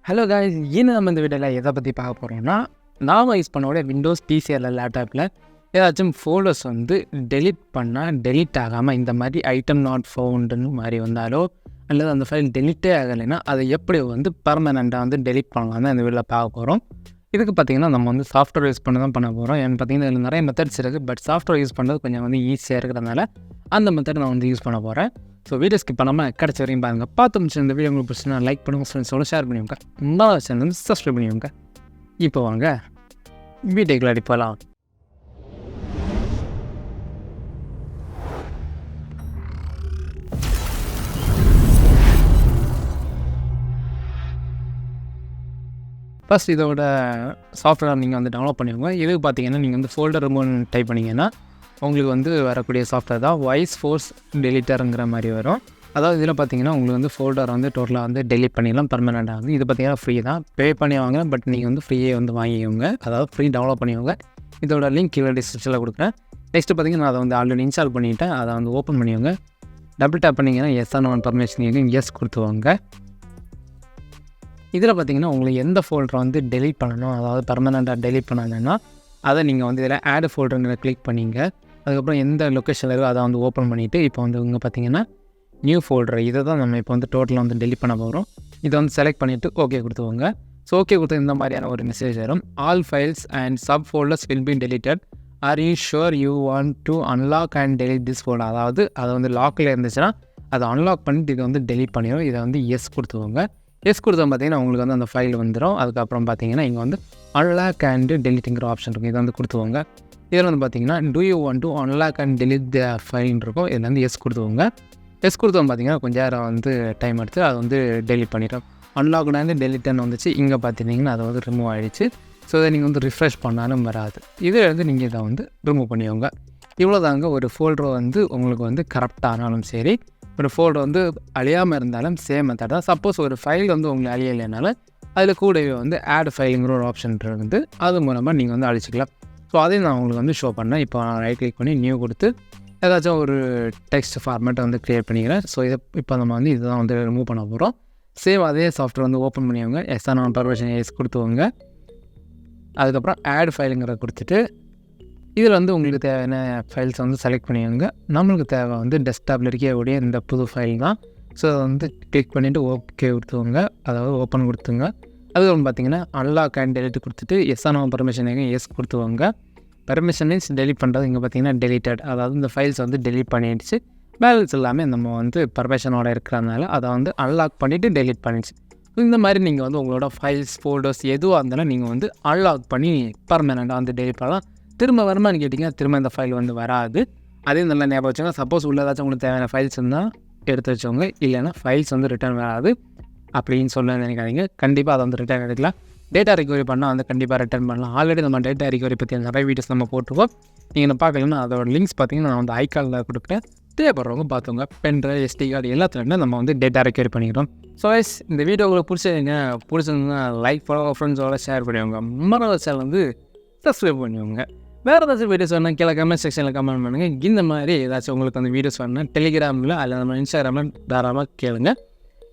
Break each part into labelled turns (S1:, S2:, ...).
S1: Hello guys, நம்ம இந்த வீடியோவில் எதை பற்றி பார்க்க போகிறோம்னா, நாம் யூஸ் பண்ணோட விண்டோஸ் பிசி அல்ல லேப்டாப்பில் ஏதாச்சும் ஃபோல்டர்ஸ் வந்து டெலிட் பண்ணால் டெலிட் ஆகாமல் இந்த மாதிரி ஐட்டம் நாட் ஃபவுண்டுன்னு மாதிரி வந்தாலோ அல்லது அந்த ஃபைல் டெலிட்டே ஆகலைன்னா அதை எப்படி வந்து பர்மனெண்ட்டாக வந்து டெலிட் பண்ணலாம் தான் இந்த வீடியோவில் பார்க்க போகிறோம். இதுக்கு பார்த்திங்கன்னா நம்ம வந்து சாஃப்ட்வேர் யூஸ் பண்ண தான் பண்ண போகிறோம். ஏன்னு பார்த்திங்கன்னா இதில் நிறைய மெத்தட்ஸ் இருக்குது. பட் சாஃப்ட்வேர் யூஸ் பண்ணுறது கொஞ்சம் வந்து ஈஸியாக இருக்கிறதுனால அந்த மெத்தட் நான் வந்து யூஸ் பண்ண போகிறேன். ஸோ வீடியோ ஸ்கிப் பண்ணாமல் கிடச்ச வரையும் பாருங்கள். பார்த்து முடிச்சு இந்த வீடியோ உங்களுக்கு பிடிச்சினா லைக் பண்ணுங்கள், ஃப்ரெண்ட்ஸோட ஷேர் பண்ணிவிங்க, இன்னொரு சேனல் வந்து சப்ஸ்கிரைப் பண்ணிவிங்க. இப்போ வாங்க வீடியோக்குள்ள அடிப்பலாம். ஃபஸ்ட் இதோட சாஃப்ட்வேர் நீங்கள் வந்து டவுன்லோட் பண்ணிக்கோங்க. இதுக்கு பார்த்தீங்கன்னா நீங்கள் வந்து ஃபோல்டர் ரிமூவ் டைப் பண்ணிங்கன்னா உங்களுக்கு வந்து வரக்கூடிய சாஃப்ட்வேர் தான் வாய்ஸ் ஃபோர்ஸ் டெலிட்டருங்கிற மாதிரி வரும். அதாவது இதில் பார்த்தீங்கன்னா உங்களுக்கு வந்து ஃபோல்டர் வந்து டோட்டலாக வந்து டெலிட் பண்ணிடலாம் பர்மனெண்ட்டாக வந்து. இது பார்த்தீங்கன்னா ஃப்ரீ தான், பே பண்ணி வாங்க. பட் நீங்கள் வந்து ஃப்ரீயே வந்து வாங்கிக்கோங்க, அதாவது ஃப்ரீ டவுன்லோட் பண்ணிக்கோங்க. இதோட லிங்க் கீழே டிஸ்கிரிப்ஷனில் கொடுக்குறேன். நெக்ஸ்ட்டு பார்த்தீங்கன்னா நான் அதை வந்து ஆல்ரெடி இன்ஸ்டால் பண்ணிவிட்டேன். அதை வந்து ஓப்பன் பண்ணிக்கோங்க. டபுள் டேப் பண்ணிங்கன்னா எஸ் ஆன் பர்மிஷன் எஸ் கொடுத்துவாங்க. இதில் பார்த்தீங்கன்னா உங்களுக்கு எந்த ஃபோல்டரை வந்து டெலிட் பண்ணணும், அதாவது பர்மனெண்ட்டாக டெலிட் பண்ணணுன்னா அதை நீங்கள் வந்து இதில் ஆட் ஃபோல்டருங்கிற கிளிக் பண்ணிங்க. அதுக்கப்புறம் எந்த லொக்கேஷனில் இருக்கோ அதை வந்து ஓப்பன் பண்ணிவிட்டு இப்போ வந்து இங்கே பார்த்தீங்கன்னா நியூ ஃபோல்டர் இதை தான் நம்ம இப்போ வந்து டோட்டலாக வந்து டெலிட் பண்ண போகிறோம். இதை வந்து செலக்ட் பண்ணிவிட்டு ஓகே கொடுத்துவோங்க. ஸோ ஓகே கொடுத்து இந்த மாதிரியான ஒரு மெசேஜ் வரும். All files and sub folders will be deleted. Are you sure you want to unlock and delete this folder. அதாவது அது வந்து லாக்கில் இருந்துச்சுன்னா அதை அன்லாக் பண்ணிட்டு இதை வந்து டெலிட் பண்ணிடும். இதை வந்து எஸ் கொடுத்துவோங்க. எஸ் கொடுத்தா பார்த்தீங்கன்னா உங்களுக்கு வந்து அந்த ஃபைல் வந்துடும். அதுக்கப்புறம் பார்த்தீங்கன்னா இங்கே வந்து அன்லாக் அண்ட் டெலிட்டுங்கிற ஆப்ஷன் இருக்கும். இதை வந்து கொடுத்துவோங்க. இதில் வந்து பார்த்தீங்கன்னா do you want to unlock and delete the ஃபைல்னு இருக்கும். இதில் வந்து எஸ் கொடுத்துவோங்க. எஸ் கொடுத்தோம் பார்த்தீங்கன்னா கொஞ்சம் நேரம் வந்து டைம் எடுத்து அதை வந்து டெலிட் பண்ணிட்டோம். அன்லாக்டாந்து டெலிட்னு வந்துச்சு. இங்கே பார்த்துட்டிங்கன்னா அதை வந்து ரிமூவ் ஆகிடுச்சு. ஸோ இதை நீங்கள் வந்து ரிஃப்ரெஷ் பண்ணாலும் வராது. இதில் வந்து நீங்கள் இதை வந்து ரிமூவ் பண்ணிக்கோங்க. இவ்வளோ தாங்க. ஒரு ஃபோல்டர் வந்து உங்களுக்கு வந்து கரெக்டாக ஆனாலும் சரி, ஒரு ஃபோல்டர் வந்து அழியாமல் இருந்தாலும் சேம் மெத்தட் தான். சப்போஸ் ஒரு ஃபைல் வந்து உங்களுக்கு அழியலைனாலும் அதில் கூடவே வந்து ஆட் ஃபைலுங்கிற ஒரு ஆப்ஷன் இருக்குது. அது மூலமாக நீங்கள் வந்து அழிச்சிக்கலாம். ஸோ அதையும் நான் உங்களுக்கு வந்து ஷோ பண்ணேன். இப்போ நான் ரைட் கிளிக் பண்ணி நியூ கொடுத்து ஏதாச்சும் ஒரு டெக்ஸ்ட் ஃபார்மேட்டை வந்து க்ரியேட் பண்ணிக்கிறேன். ஸோ இதை இப்போ நம்ம வந்து இதுதான் வந்து ரிமூவ் பண்ண போகிறோம். சேம் அதே சாஃப்ட்வேர் வந்து ஓப்பன் பண்ணிவங்க. எஸ் ஆன் பர்மிஷன் எஸ் கொடுத்துவங்க. அதுக்கப்புறம் ஆட் ஃபைலுங்கிற கொடுத்துட்டு இதில் வந்து உங்களுக்கு தேவையான ஃபைல்ஸ் வந்து செலக்ட் பண்ணிக்கோங்க. நம்மளுக்கு தேவை வந்து டெஸ்க்டாப்பில் இருக்கக்கூடிய இந்த புது ஃபைல் தான். ஸோ அதை வந்து கிளிக் பண்ணிவிட்டு ஓகே கொடுத்துவோங்க, அதாவது ஓப்பன் கொடுத்துங்க. அதுக்கப்புறம் பார்த்தீங்கன்னா அன்லாக் அண்ட் டெலிட் கொடுத்துட்டு எஸ் ஆன் பர்மிஷன் எஸ் கொடுத்துவோங்க. பர்மிஷன் மீன்ஸ் டெலிட் பண்ணுறது. இங்கே பார்த்தீங்கன்னா டெலிட்டட், அதாவது இந்த ஃபைல்ஸ் வந்து டெலிட் பண்ணிடுச்சு. பேலன்ஸ் எல்லாமே நம்ம வந்து பர்மிஷனோட இருக்கிறதுனால அதை வந்து அன்லாக் பண்ணிவிட்டு டெலிட் பண்ணிடுச்சு. இந்த மாதிரி நீங்கள் வந்து உங்களோட ஃபைல்ஸ் ஃபோல்டர்ஸ் எதுவாக இருந்தாலும் நீங்கள் வந்து அன்லாக் பண்ணி பர்மனெண்ட்டாக வந்து டெலிட் பண்ணலாம். திரும்ப வருமானு கேட்டிங்கன்னா திரும்ப இந்த ஃபைல் வந்து வராது. அதே நல்லா ஞாபகம் வச்சுங்க. சப்போஸ் உள்ள ஏதாச்சும் உங்களுக்கு தேவையான ஃபைல்ஸ் இருந்தால் எடுத்து வச்சவங்க, இல்லைன்னா ஃபைல்ஸ் வந்து ரிட்டர்ன் வராது அப்படின்னு சொல்ல நினைக்காதீங்க. கண்டிப்பாக அதை வந்து ரிட்டர்ன் எடுக்கலாம். டேட்டா ரிகவரி பண்ணால் வந்து கண்டிப்பாக ரிட்டர்ன் பண்ணலாம். ஆல்ரெடி நம்ம டேட்டா ரிகவரி பற்றி நிறைய வீடியோஸ் நம்ம போட்டிருக்கோம். நீங்கள் என்ன பார்க்கலன்னா அதோட லிங்க்ஸ் பார்த்தீங்கன்னா நான் வந்து ஐகானில் கொடுக்குறேன். தேவைப்படுறவங்க பார்த்துங்க. பென்ட்ரைவ், எஸ்டி கார்டு எல்லாத்துலேயுமே நம்ம வந்து டேட்டா ரெக்கவரி பண்ணிக்கிறோம். ஸோ கைஸ், இந்த வீடியோ உங்களுக்கு பிடிச்சிருந்தா லைக் பண்ணுங்க, ஃப்ரெண்ட்ஸோட ஷேர் பண்ணுவாங்க, மறக்காம சேனல் வந்து சப்ஸ்கிரைப் பண்ணுவாங்க. வேறு ஏதாச்சும் வீடியோஸ் வேணால் கீழே கமெண்ட் செக்ஷனில் கமெண்ட் பண்ணுங்கள். இந்த மாதிரி ஏதாச்சும் உங்களுக்கு அந்த வீடியோஸ் வேணுன்னா டெலிகிராமில் அல்லது நம்ம இன்ஸ்டாகிராமில் தாராளமாக கேளுங்க.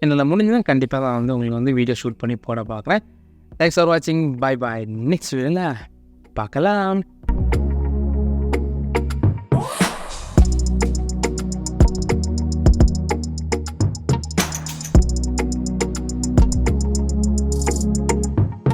S1: என்னால் முடிஞ்சுதான் கண்டிப்பாக நான் வந்து உங்களுக்கு வந்து வீடியோ ஷூட் பண்ணி போட பார்க்குறேன். தேங்க்ஸ் ஃபார் வாட்சிங். பாய் பாய். நெக்ஸ்ட் வீடியோவில் பார்க்கலாம்.